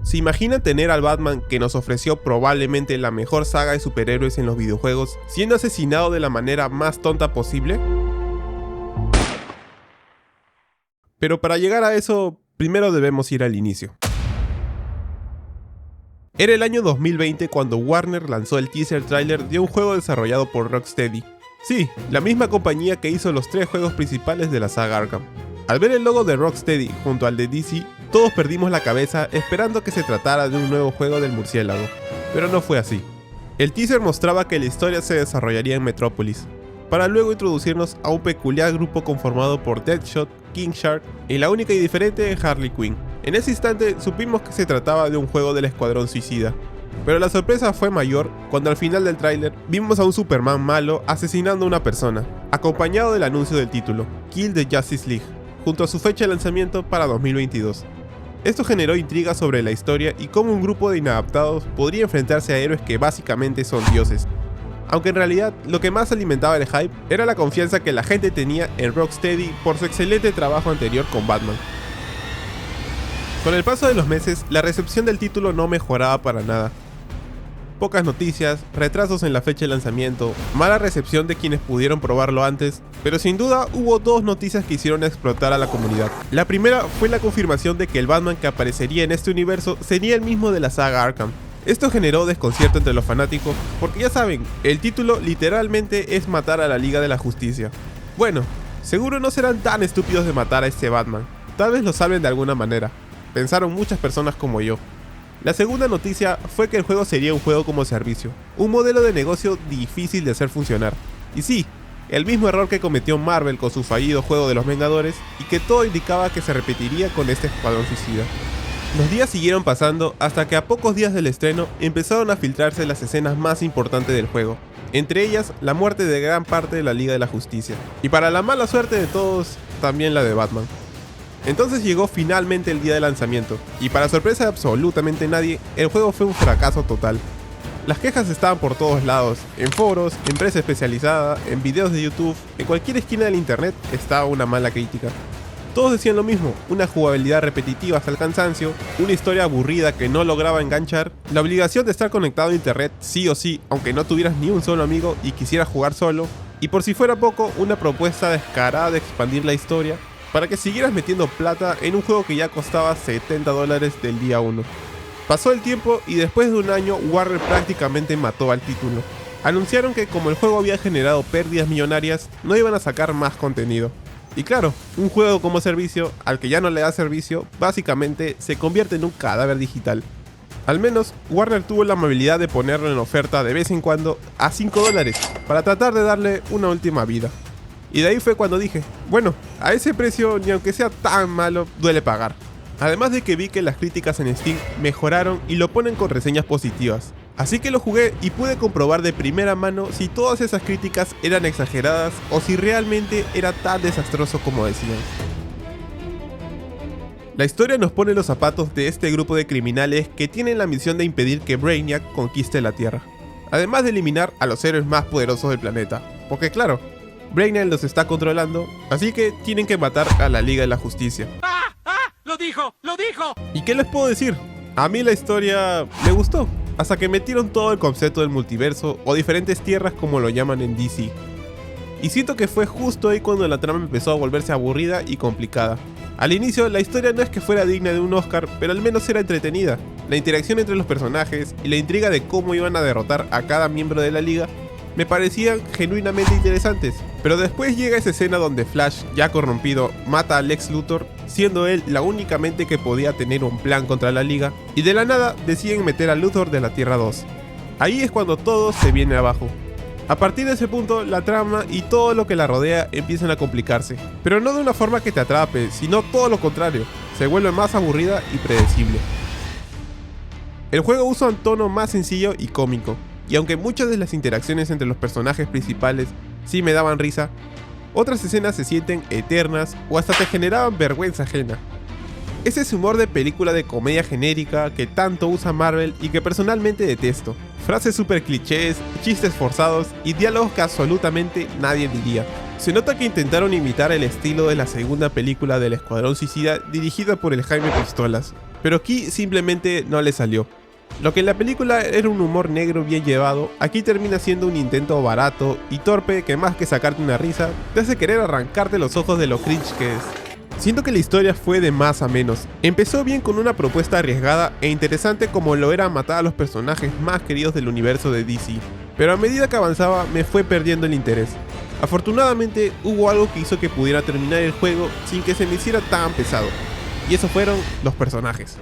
¿Se imaginan tener al Batman que nos ofreció probablemente la mejor saga de superhéroes en los videojuegos, siendo asesinado de la manera más tonta posible? Pero para llegar a eso, primero debemos ir al inicio. Era el año 2020 cuando Warner lanzó el teaser trailer de un juego desarrollado por Rocksteady. Sí, la misma compañía que hizo los 3 juegos principales de la saga Arkham. Al ver el logo de Rocksteady junto al de DC, todos perdimos la cabeza esperando que se tratara de un nuevo juego del murciélago, pero no fue así. El teaser mostraba que la historia se desarrollaría en Metrópolis, para luego introducirnos a un peculiar grupo conformado por Deadshot, King Shark y la única y diferente Harley Quinn. En ese instante supimos que se trataba de un juego del Escuadrón Suicida, pero la sorpresa fue mayor cuando al final del tráiler vimos a un Superman malo asesinando a una persona, acompañado del anuncio del título, Kill the Justice League, junto a su fecha de lanzamiento para 2022. Esto generó intriga sobre la historia y cómo un grupo de inadaptados podría enfrentarse a héroes que básicamente son dioses. Aunque en realidad lo que más alimentaba el hype era la confianza que la gente tenía en Rocksteady por su excelente trabajo anterior con Batman. Con el paso de los meses, la recepción del título no mejoraba para nada. Pocas noticias, retrasos en la fecha de lanzamiento, mala recepción de quienes pudieron probarlo antes, pero sin duda hubo 2 noticias que hicieron explotar a la comunidad. La primera fue la confirmación de que el Batman que aparecería en este universo sería el mismo de la saga Arkham. Esto generó desconcierto entre los fanáticos, porque ya saben, el título literalmente es matar a la Liga de la Justicia. Bueno, seguro no serán tan estúpidos de matar a este Batman, tal vez lo salven de alguna manera, pensaron muchas personas como yo. La segunda noticia fue que el juego sería un juego como servicio, un modelo de negocio difícil de hacer funcionar. Y sí, el mismo error que cometió Marvel con su fallido juego de los Vengadores y que todo indicaba que se repetiría con este Escuadrón Suicida. Los días siguieron pasando hasta que a pocos días del estreno empezaron a filtrarse las escenas más importantes del juego, entre ellas la muerte de gran parte de la Liga de la Justicia, y para la mala suerte de todos, también la de Batman. Entonces llegó finalmente el día de lanzamiento, y para sorpresa de absolutamente nadie, el juego fue un fracaso total. Las quejas estaban por todos lados, en foros, en prensa especializada, en videos de YouTube, en cualquier esquina del internet estaba una mala crítica. Todos decían lo mismo, una jugabilidad repetitiva hasta el cansancio, una historia aburrida que no lograba enganchar, la obligación de estar conectado a internet sí o sí, aunque no tuvieras ni un solo amigo y quisieras jugar solo, y por si fuera poco, una propuesta descarada de expandir la historia, para que siguieras metiendo plata en un juego que ya costaba $70 del día 1. Pasó el tiempo y después de un año Warner prácticamente mató al título. Anunciaron que como el juego había generado pérdidas millonarias, no iban a sacar más contenido. Y claro, un juego como servicio, al que ya no le da servicio, básicamente se convierte en un cadáver digital. Al menos, Warner tuvo la amabilidad de ponerlo en oferta de vez en cuando a $5, para tratar de darle una última vida. Y de ahí fue cuando dije, bueno, a ese precio ni aunque sea tan malo, duele pagar. Además de que vi que las críticas en Steam mejoraron y lo ponen con reseñas positivas. Así que lo jugué y pude comprobar de primera mano si todas esas críticas eran exageradas o si realmente era tan desastroso como decían. La historia nos pone los zapatos de este grupo de criminales que tienen la misión de impedir que Brainiac conquiste la Tierra. Además de eliminar a los héroes más poderosos del planeta. Porque claro, Brainiac los está controlando, así que tienen que matar a la Liga de la Justicia. ¡Lo dijo! ¡Lo dijo! ¿Y qué les puedo decir? A mí la historia me gustó, hasta que metieron todo el concepto del multiverso o diferentes tierras como lo llaman en DC. Y siento que fue justo ahí cuando la trama empezó a volverse aburrida y complicada. Al inicio la historia no es que fuera digna de un Oscar, pero al menos era entretenida. La interacción entre los personajes y la intriga de cómo iban a derrotar a cada miembro de la liga me parecían genuinamente interesantes, pero después llega esa escena donde Flash, ya corrompido, mata a Lex Luthor, siendo él la única mente que podía tener un plan contra la liga, y de la nada deciden meter a Luthor de la Tierra 2. Ahí es cuando todo se viene abajo. A partir de ese punto, la trama y todo lo que la rodea empiezan a complicarse, pero no de una forma que te atrape, sino todo lo contrario, se vuelve más aburrida y predecible. El juego usa un tono más sencillo y cómico, y aunque muchas de las interacciones entre los personajes principales sí me daban risa, otras escenas se sienten eternas o hasta te generaban vergüenza ajena. Es ese humor de película de comedia genérica que tanto usa Marvel y que personalmente detesto. Frases super clichés, chistes forzados y diálogos que absolutamente nadie diría. Se nota que intentaron imitar el estilo de la segunda película del Escuadrón Suicida dirigida por el Jaime Pistolas. pero aquí simplemente no le salió. Lo que en la película era un humor negro bien llevado, aquí termina siendo un intento barato y torpe que más que sacarte una risa, te hace querer arrancarte los ojos de lo cringe que es. Siento que la historia fue de más a menos. Empezó bien con una propuesta arriesgada e interesante como lo era matar a los personajes más queridos del universo de DC, pero a medida que avanzaba me fue perdiendo el interés. Afortunadamente hubo algo que hizo que pudiera terminar el juego sin que se me hiciera tan pesado, y eso fueron los personajes.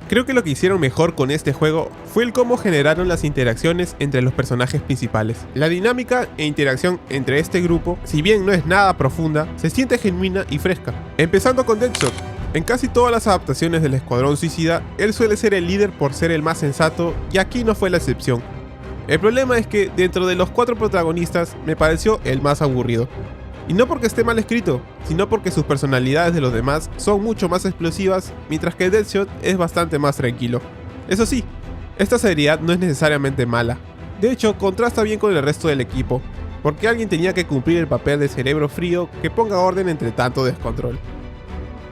Creo que lo que hicieron mejor con este juego fue el cómo generaron las interacciones entre los personajes principales. La dinámica e interacción entre este grupo, si bien no es nada profunda, se siente genuina y fresca. Empezando con Deadshot. En casi todas las adaptaciones del Escuadrón Suicida, él suele ser el líder por ser el más sensato, y aquí no fue la excepción. El problema es que dentro de los 4 protagonistas me pareció el más aburrido. Y no porque esté mal escrito, sino porque sus personalidades de los demás son mucho más explosivas, mientras que Deadshot es bastante más tranquilo. Eso sí, esta seriedad no es necesariamente mala. De hecho, contrasta bien con el resto del equipo, porque alguien tenía que cumplir el papel de cerebro frío que ponga orden entre tanto descontrol.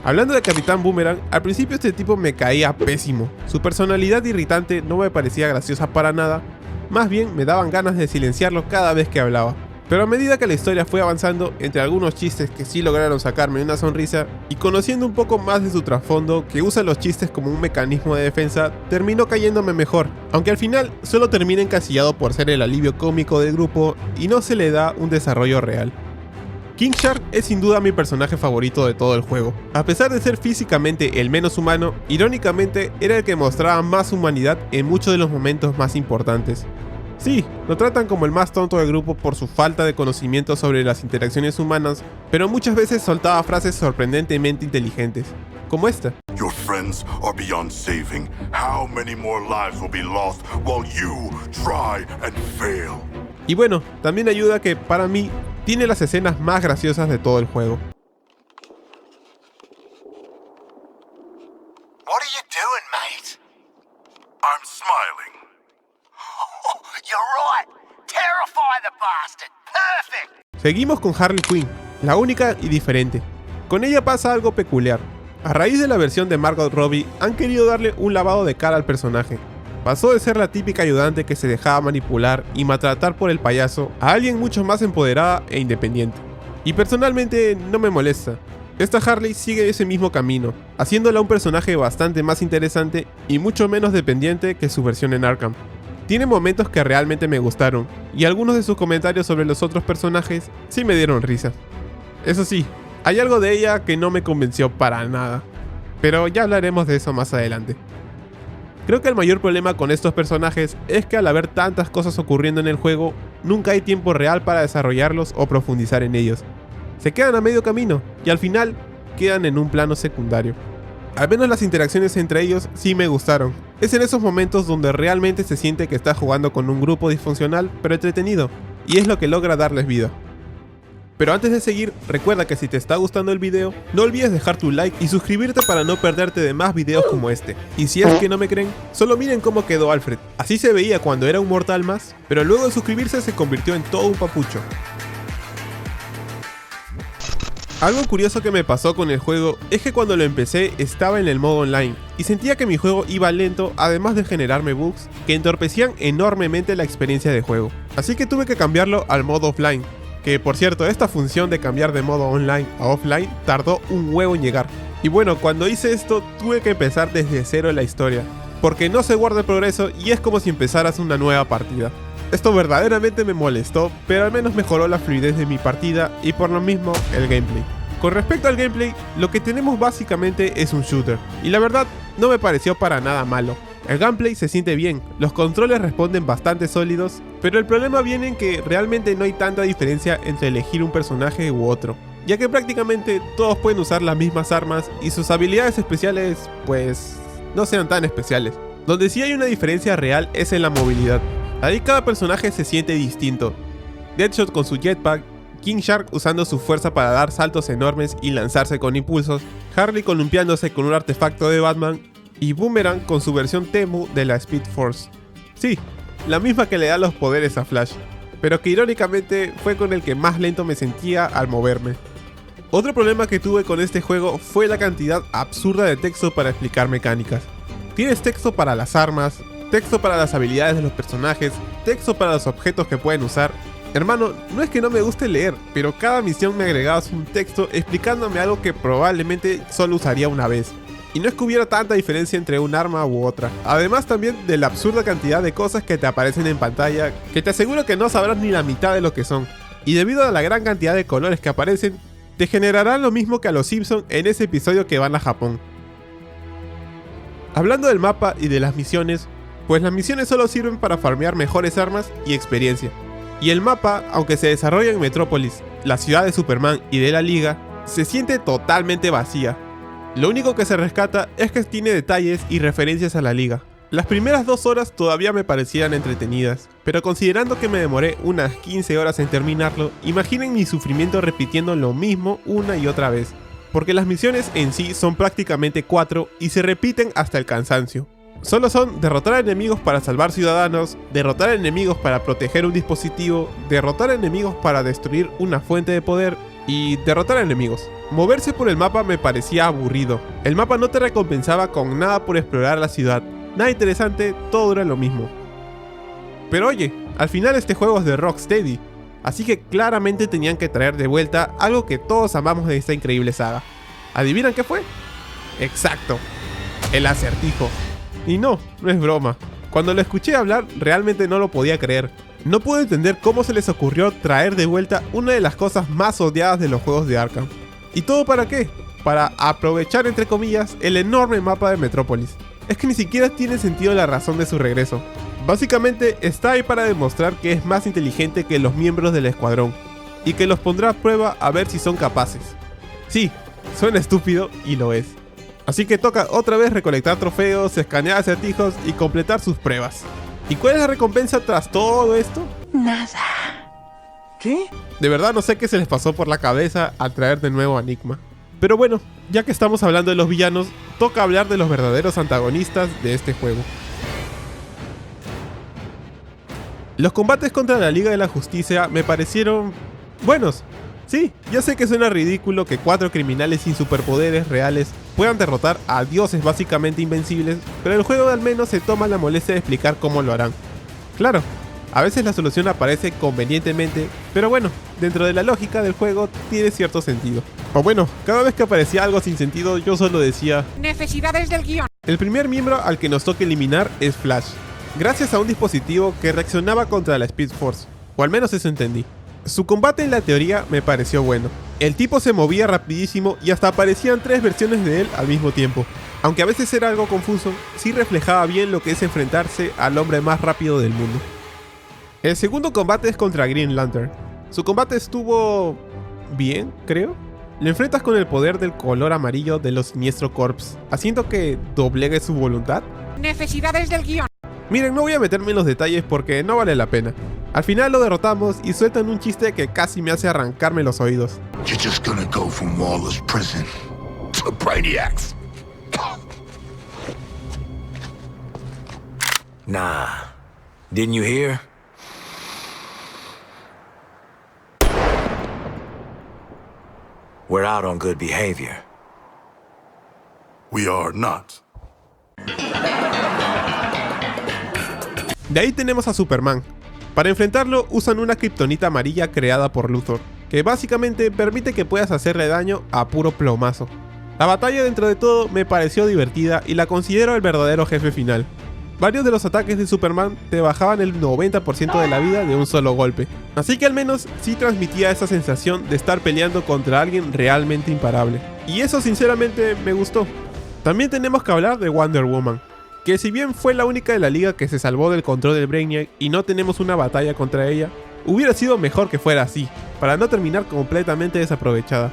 Hablando de Capitán Boomerang, al principio este tipo me caía pésimo. Su personalidad irritante no me parecía graciosa para nada, más bien me daban ganas de silenciarlo cada vez que hablaba. Pero a medida que la historia fue avanzando, entre algunos chistes que sí lograron sacarme una sonrisa, y conociendo un poco más de su trasfondo, que usa los chistes como un mecanismo de defensa, terminó cayéndome mejor, aunque al final solo termina encasillado por ser el alivio cómico del grupo y no se le da un desarrollo real. King Shark es sin duda mi personaje favorito de todo el juego. A pesar de ser físicamente el menos humano, irónicamente era el que mostraba más humanidad en muchos de los momentos más importantes. Sí, lo tratan como el más tonto del grupo por su falta de conocimiento sobre las interacciones humanas, pero muchas veces soltaba frases sorprendentemente inteligentes, como esta. Your friends are beyond saving. How many more lives will be lost while you try and fail? Y bueno, también ayuda que, para mí, tiene las escenas más graciosas de todo el juego. What are you doing, mate? I'm smiling. You're right. Terrify the bastard. Perfect. Seguimos con Harley Quinn, la única y diferente. Con ella pasa algo peculiar. A raíz de la versión de Margot Robbie, han querido darle un lavado de cara al personaje. Pasó de ser la típica ayudante que se dejaba manipular y maltratar por el payaso a alguien mucho más empoderada e independiente. Y personalmente no me molesta. Esta Harley sigue ese mismo camino, haciéndola un personaje bastante más interesante y mucho menos dependiente que su versión en Arkham. Tiene momentos que realmente me gustaron, y algunos de sus comentarios sobre los otros personajes sí me dieron risa. Eso sí, hay algo de ella que no me convenció para nada, pero ya hablaremos de eso más adelante. Creo que el mayor problema con estos personajes es que al haber tantas cosas ocurriendo en el juego, nunca hay tiempo real para desarrollarlos o profundizar en ellos. Se quedan a medio camino, y al final quedan en un plano secundario. Al menos las interacciones entre ellos sí me gustaron. Es en esos momentos donde realmente se siente que estás jugando con un grupo disfuncional pero entretenido, y es lo que logra darles vida. Pero antes de seguir, recuerda que si te está gustando el video, no olvides dejar tu like y suscribirte para no perderte de más videos como este. Y si es que no me creen, solo miren cómo quedó Alfred. Así se veía cuando era un mortal más, pero luego de suscribirse se convirtió en todo un papucho. Algo curioso que me pasó con el juego es que cuando lo empecé estaba en el modo online y sentía que mi juego iba lento, además de generarme bugs que entorpecían enormemente la experiencia de juego. Así que tuve que cambiarlo al modo offline, que por cierto esta función de cambiar de modo online a offline tardó un huevo en llegar. Y bueno, cuando hice esto tuve que empezar desde cero la historia, porque no se guarda el progreso y es como si empezaras una nueva partida. Esto verdaderamente me molestó, pero al menos mejoró la fluidez de mi partida y por lo mismo el gameplay. Con respecto al gameplay, lo que tenemos básicamente es un shooter, y la verdad no me pareció para nada malo. El gameplay se siente bien, los controles responden bastante sólidos, pero el problema viene en que realmente no hay tanta diferencia entre elegir un personaje u otro, ya que prácticamente todos pueden usar las mismas armas y sus habilidades especiales pues no sean tan especiales. Donde sí hay una diferencia real es en la movilidad. Ahí cada personaje se siente distinto. Deadshot con su jetpack, King Shark usando su fuerza para dar saltos enormes y lanzarse con impulsos, Harley columpiándose con un artefacto de Batman y Boomerang con su versión Temu de la Speed Force. Sí, la misma que le da los poderes a Flash, pero que irónicamente fue con el que más lento me sentía al moverme. Otro problema que tuve con este juego fue la cantidad absurda de texto para explicar mecánicas. Tienes texto para las armas, texto para las habilidades de los personajes, texto para los objetos que pueden usar. Hermano, no es que no me guste leer, pero cada misión me agregabas un texto explicándome algo que probablemente solo usaría una vez. Y no es que hubiera tanta diferencia entre un arma u otra. Además también de la absurda cantidad de cosas que te aparecen en pantalla, que te aseguro que no sabrás ni la mitad de lo que son. Y debido a la gran cantidad de colores que aparecen, te generarán lo mismo que a los Simpsons en ese episodio que van a Japón. Hablando del mapa y de las misiones, pues las misiones solo sirven para farmear mejores armas y experiencia. Y el mapa, aunque se desarrolla en Metrópolis, la ciudad de Superman y de la Liga, se siente totalmente vacía. Lo único que se rescata es que tiene detalles y referencias a la Liga. Las primeras 2 horas todavía me parecían entretenidas, pero considerando que me demoré unas 15 horas en terminarlo, imaginen mi sufrimiento repitiendo lo mismo una y otra vez, porque las misiones en sí son prácticamente 4 y se repiten hasta el cansancio. Solo son derrotar a enemigos para salvar ciudadanos, derrotar a enemigos para proteger un dispositivo, derrotar a enemigos para destruir una fuente de poder y derrotar a enemigos. Moverse por el mapa me parecía aburrido. El mapa no te recompensaba con nada por explorar la ciudad. Nada interesante, todo era lo mismo. Pero oye, al final este juego es de Rocksteady, así que claramente tenían que traer de vuelta algo que todos amamos de esta increíble saga. ¿Adivinan qué fue? Exacto, el Acertijo. Y no es broma. Cuando lo escuché hablar realmente no lo podía creer. No pude entender cómo se les ocurrió traer de vuelta una de las cosas más odiadas de los juegos de Arkham. ¿Y todo para qué? Para aprovechar entre comillas el enorme mapa de Metrópolis. Es que ni siquiera tiene sentido la razón de su regreso. Básicamente está ahí para demostrar que es más inteligente que los miembros del escuadrón y que los pondrá a prueba a ver si son capaces. Sí, suena estúpido y lo es. Así que toca otra vez recolectar trofeos, escanear acertijos y completar sus pruebas. ¿Y cuál es la recompensa tras todo esto? Nada. ¿Qué? De verdad no sé qué se les pasó por la cabeza al traer de nuevo a Enigma. Pero bueno, ya que estamos hablando de los villanos, toca hablar de los verdaderos antagonistas de este juego. Los combates contra la Liga de la Justicia me parecieron buenos. Sí, ya sé que suena ridículo que 4 criminales sin superpoderes reales puedan derrotar a dioses básicamente invencibles, pero el juego al menos se toma la molestia de explicar cómo lo harán. Claro, a veces la solución aparece convenientemente, pero bueno, dentro de la lógica del juego tiene cierto sentido. O bueno, cada vez que aparecía algo sin sentido yo solo decía Necesidades del guión. El primer miembro al que nos toca eliminar es Flash, gracias a un dispositivo que reaccionaba contra la Speed Force, o al menos eso entendí. Su combate en la teoría me pareció bueno. El tipo se movía rapidísimo y hasta aparecían 3 versiones de él al mismo tiempo. Aunque a veces era algo confuso, sí reflejaba bien lo que es enfrentarse al hombre más rápido del mundo. El segundo combate es contra Green Lantern. Su combate estuvo bien, creo. Le enfrentas con el poder del color amarillo de los Siniestro Corps, haciendo que doblegue su voluntad. Necesidades del guión. Miren, no voy a meterme en los detalles porque no vale la pena. Al final lo derrotamos y sueltan un chiste que casi me hace arrancarme los oídos. You're just gonna go from Wallace Prison to Brainiacs. Nah. Didn't you hear? We're out on good behavior. We are not. De ahí tenemos a Superman. Para enfrentarlo usan una kriptonita amarilla creada por Luthor, que básicamente permite que puedas hacerle daño a puro plomazo. La batalla dentro de todo me pareció divertida y la considero el verdadero jefe final. Varios de los ataques de Superman te bajaban el 90% de la vida de un solo golpe, así que al menos sí transmitía esa sensación de estar peleando contra alguien realmente imparable. Y eso sinceramente me gustó. También tenemos que hablar de Wonder Woman, que si bien fue la única de la liga que se salvó del control del Brainiac y no tenemos una batalla contra ella, hubiera sido mejor que fuera así, para no terminar completamente desaprovechada.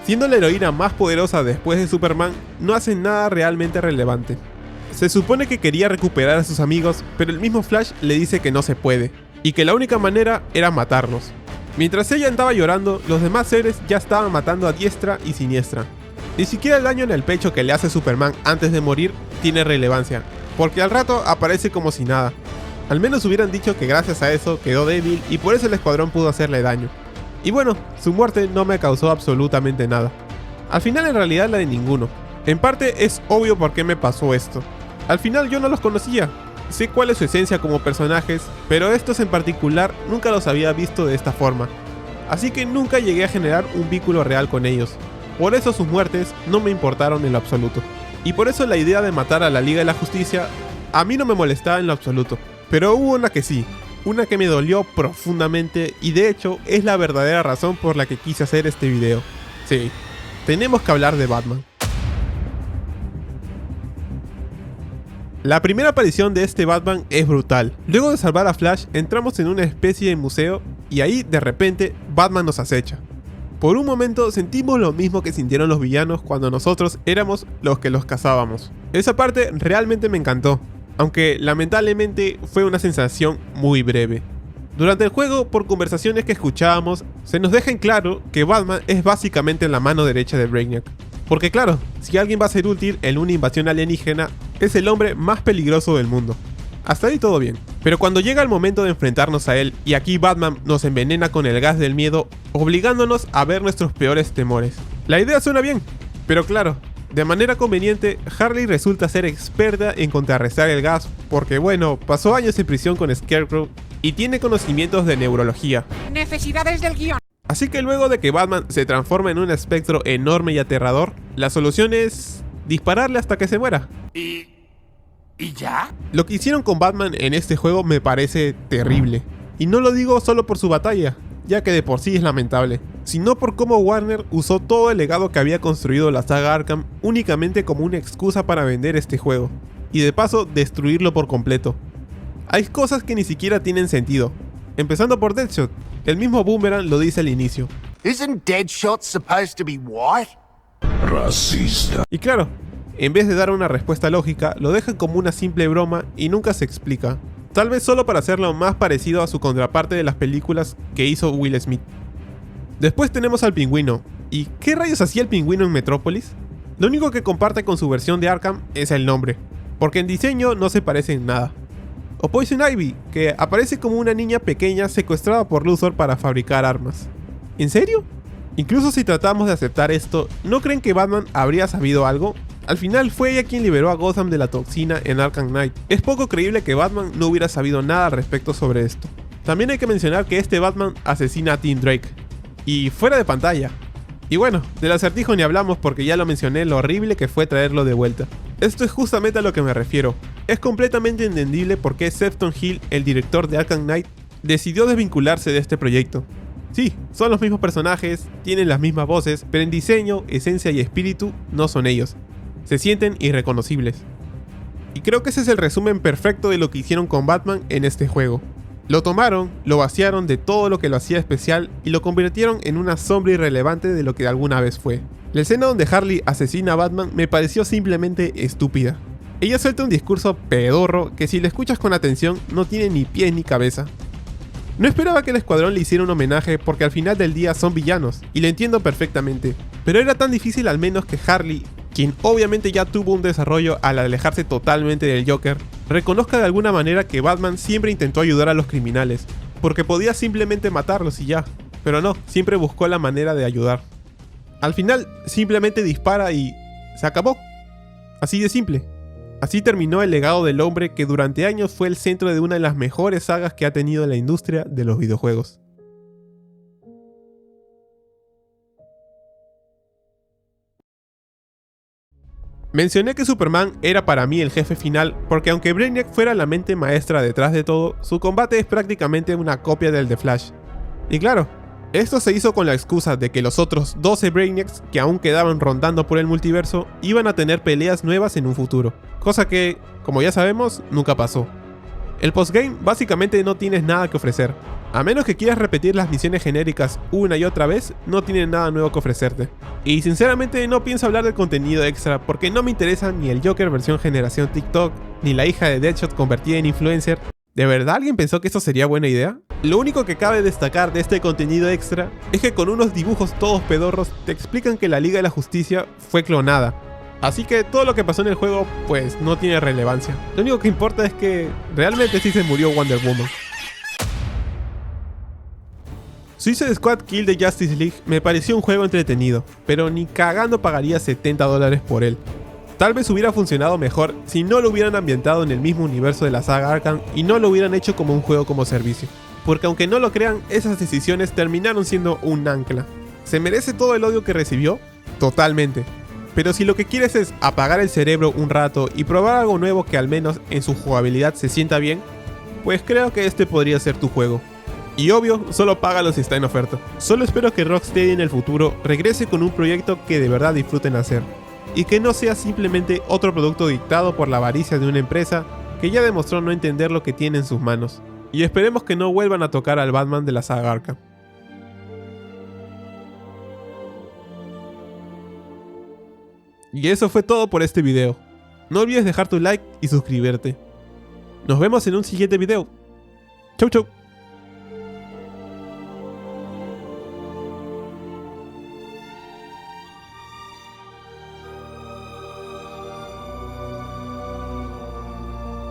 Siendo la heroína más poderosa después de Superman, no hace nada realmente relevante. Se supone que quería recuperar a sus amigos, pero el mismo Flash le dice que no se puede, y que la única manera era matarlos. Mientras ella andaba llorando, los demás seres ya estaban matando a diestra y siniestra. Ni siquiera el daño en el pecho que le hace Superman antes de morir tiene relevancia, porque al rato aparece como si nada. Al menos hubieran dicho que gracias a eso quedó débil y por eso el escuadrón pudo hacerle daño. Y bueno, su muerte no me causó absolutamente nada. Al final en realidad la de ninguno. En parte es obvio por qué me pasó esto. Al final yo no los conocía. Sé cuál es su esencia como personajes, pero estos en particular nunca los había visto de esta forma. Así que nunca llegué a generar un vínculo real con ellos. Por eso sus muertes no me importaron en lo absoluto. Y por eso la idea de matar a la Liga de la Justicia a mí no me molestaba en lo absoluto. Pero hubo una que sí. Una que me dolió profundamente y de hecho es la verdadera razón por la que quise hacer este video. Sí, tenemos que hablar de Batman. La primera aparición de este Batman es brutal. Luego de salvar a Flash, entramos en una especie de museo y ahí de repente Batman nos acecha. Por un momento sentimos lo mismo que sintieron los villanos cuando nosotros éramos los que los cazábamos. Esa parte realmente me encantó, aunque lamentablemente fue una sensación muy breve. Durante el juego, por conversaciones que escuchábamos, se nos deja en claro que Batman es básicamente la mano derecha de Brainiac. Porque claro, si alguien va a ser útil en una invasión alienígena, es el hombre más peligroso del mundo. Hasta ahí todo bien. Pero cuando llega el momento de enfrentarnos a él, y aquí Batman nos envenena con el gas del miedo, obligándonos a ver nuestros peores temores. La idea suena bien, pero claro, de manera conveniente, Harley resulta ser experta en contrarrestar el gas, porque bueno, pasó años en prisión con Scarecrow y tiene conocimientos de neurología. Necesidades del guión. Así que luego de que Batman se transforma en un espectro enorme y aterrador, la solución es dispararle hasta que se muera. ¿Y ya? Lo que hicieron con Batman en este juego me parece terrible. Y no lo digo solo por su batalla, ya que de por sí es lamentable, sino por cómo Warner usó todo el legado que había construido la saga Arkham únicamente como una excusa para vender este juego, y de paso destruirlo por completo. Hay cosas que ni siquiera tienen sentido, empezando por Deadshot. El mismo Boomerang lo dice al inicio. Isn't Deadshot supposed to be white? Racista. Y claro, en vez de dar una respuesta lógica, lo dejan como una simple broma y nunca se explica. Tal vez solo para hacerlo más parecido a su contraparte de las películas que hizo Will Smith. Después tenemos al Pingüino. ¿Y qué rayos hacía el Pingüino en Metrópolis? Lo único que comparte con su versión de Arkham es el nombre, porque en diseño no se parece en nada. O Poison Ivy, que aparece como una niña pequeña secuestrada por Luthor para fabricar armas. ¿En serio? Incluso si tratamos de aceptar esto, ¿no creen que Batman habría sabido algo? Al final fue ella quien liberó a Gotham de la toxina en Arkham Knight. Es poco creíble que Batman no hubiera sabido nada al respecto sobre esto. También hay que mencionar que este Batman asesina a Tim Drake. Y fuera de pantalla. Y bueno, del Acertijo ni hablamos porque ya lo mencioné lo horrible que fue traerlo de vuelta. Esto es justamente a lo que me refiero. Es completamente entendible por qué Sefton Hill, el director de Arkham Knight, decidió desvincularse de este proyecto. Sí, son los mismos personajes, tienen las mismas voces, pero en diseño, esencia y espíritu no son ellos. Se sienten irreconocibles. Y creo que ese es el resumen perfecto de lo que hicieron con Batman en este juego. Lo tomaron, lo vaciaron de todo lo que lo hacía especial y lo convirtieron en una sombra irrelevante de lo que alguna vez fue. La escena donde Harley asesina a Batman me pareció simplemente estúpida. Ella suelta un discurso pedorro que si lo escuchas con atención no tiene ni pies ni cabeza. No esperaba que el escuadrón le hiciera un homenaje porque al final del día son villanos, y lo entiendo perfectamente, pero era tan difícil al menos que Harley, quien obviamente ya tuvo un desarrollo al alejarse totalmente del Joker, reconozca de alguna manera que Batman siempre intentó ayudar a los criminales, porque podía simplemente matarlos y ya, pero no, siempre buscó la manera de ayudar. Al final simplemente dispara y se acabó. Así de simple. Así terminó el legado del hombre que durante años fue el centro de una de las mejores sagas que ha tenido la industria de los videojuegos. Mencioné que Superman era para mí el jefe final porque aunque Brainiac fuera la mente maestra detrás de todo, su combate es prácticamente una copia del de Flash. Y claro, esto se hizo con la excusa de que los otros 12 Brainiacs que aún quedaban rondando por el multiverso iban a tener peleas nuevas en un futuro, cosa que, como ya sabemos, nunca pasó. El postgame básicamente no tienes nada que ofrecer, a menos que quieras repetir las misiones genéricas una y otra vez, no tienen nada nuevo que ofrecerte. Y sinceramente no pienso hablar del contenido extra porque no me interesa ni el Joker versión generación TikTok, ni la hija de Deadshot convertida en influencer. ¿De verdad alguien pensó que esto sería buena idea? Lo único que cabe destacar de este contenido extra es que con unos dibujos todos pedorros te explican que la Liga de la Justicia fue clonada. Así que todo lo que pasó en el juego pues no tiene relevancia. Lo único que importa es que realmente sí se murió Wonder Woman. Suicide Squad Kill the Justice League me pareció un juego entretenido, pero ni cagando pagaría $70 por él. Tal vez hubiera funcionado mejor si no lo hubieran ambientado en el mismo universo de la saga Arkham y no lo hubieran hecho como un juego como servicio. Porque aunque no lo crean, esas decisiones terminaron siendo un ancla. ¿Se merece todo el odio que recibió? Totalmente. Pero si lo que quieres es apagar el cerebro un rato y probar algo nuevo que al menos en su jugabilidad se sienta bien, pues creo que este podría ser tu juego. Y obvio, solo págalo si está en oferta. Solo espero que Rocksteady en el futuro regrese con un proyecto que de verdad disfruten hacer. Y que no sea simplemente otro producto dictado por la avaricia de una empresa que ya demostró no entender lo que tiene en sus manos. Y esperemos que no vuelvan a tocar al Batman de la saga Arkham. Y eso fue todo por este video. No olvides dejar tu like y suscribirte. Nos vemos en un siguiente video. Chau chau.